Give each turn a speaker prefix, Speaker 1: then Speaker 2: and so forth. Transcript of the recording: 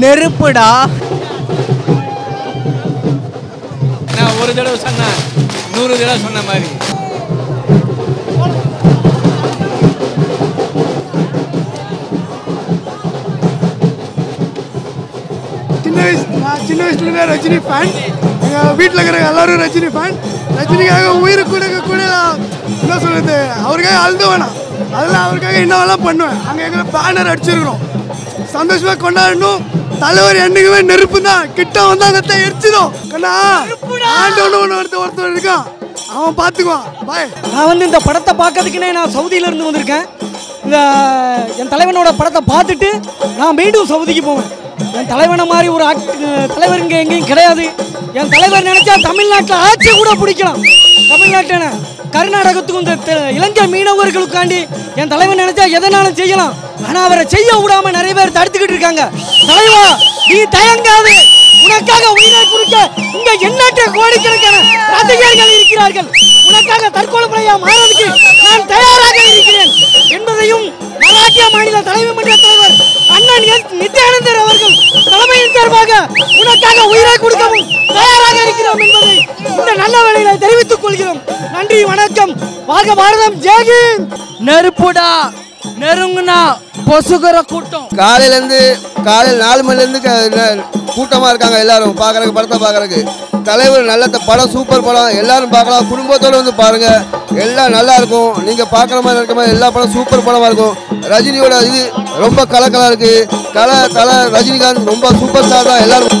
Speaker 1: நெருப்புடா.
Speaker 2: நான் ஒரு தடவை சொன்னேன் 100 தடவை சொன்ன மாதிரி.
Speaker 3: சின்ன வயசுலேருந்தே ரஜினி ஃபேன். எங்கள் வீட்டில் இருக்கிற எல்லாரும் ரஜினி ஃபேன். ரஜினிக்காக உயிர் கூட என்ன சொல்கிறது, அவருக்காக அழுது வேணாம், அதெல்லாம் அவருக்காக என்னவெல்லாம் பண்ணுவேன். அங்கே எங்களை பேனர் அடிச்சிருக்கிறோம், சந்தோஷமாக கொண்டாடணும். தலைவர் என்னைக்குமே நெருப்பு தான், கிட்ட வந்தாங்க எரிச்சிடும். கண்ணா ஆண்டவனு ஒருத்தர் இருக்கான், அவன் பார்த்துக்குவான். பாய்.
Speaker 4: நான் இந்த படத்தை பார்க்கறதுக்குன்னே நான் சவுதியிலேருந்து வந்திருக்கேன். இந்த என் தலைவனோட படத்தை பார்த்துட்டு நான் மீண்டும் சவுதிக்கு போவேன். என் தலைவனை மாதிரி ஒரு தலைவர் இங்கே எங்கேயும் கிடையாது. என் தலைவர் நினைச்சா தமிழ்நாட்டில் ஆட்சி கூட பிடிக்கலாம். தமிழ்நாட்டில் கர்நாடகத்துக்கும் இந்த இலங்கை மீனவர்களுக்காண்டி என் தலைவர் நினைச்சா எதனாலும் செய்யலாம். ஆனால் அவரை செய்ய விடாம நிறைய பேர் தடுத்துக்கிட்டு இருக்காங்க. தலைவா, நீ தயங்காது, உனக்காக உயிரை கொடுக்க இங்க எண்ணற்ற கோடிக்கணக்கான ரசிகர்கள் இருக்கிறார்கள். உனக்காக தற்கொலை முறையா மாறதுக்கு நான் தயாராக இருக்கிறேன் என்பதையும் மராட்டிய மாநில தலைமை மன்ற தலைவர் அண்ணன் நித்யானந்தர் அவர்கள் தலைமையின் சார்பாக உனக்காக உயிரை கொடுக்கவும் தயாராக இருக்கிறோம் என்பதை இந்த நல்ல வேளையில தெரிவித்துக் கொள்கிறோம். நன்றி, வணக்கம். வாழ்க பாரதம், ஜெய்ஹிந்த்.
Speaker 1: நெருப்புடா, நெருங்குனா பொசுகிற கூட்டம்.
Speaker 5: காலையில் 4 மணிலேருந்து கூட்டமாக இருக்காங்க எல்லாரும் பார்க்குறக்கு, படத்தை பார்க்குறக்கு. தலைவர் நல்ல படம், சூப்பர் படம், எல்லாரும் பார்க்கலாம். குடும்பத்தோடு வந்து பாருங்கள், எல்லாம் நல்லா இருக்கும். நீங்கள் பார்க்குற மாதிரி இருக்க மாதிரி எல்லா படம் சூப்பர் படமாக இருக்கும். ரஜினியோட இது ரொம்ப கலக்கலாக இருக்குது. தலை ரஜினிகாந்த் ரொம்ப சூப்பர் ஸ்டார் தான். எல்லாரும்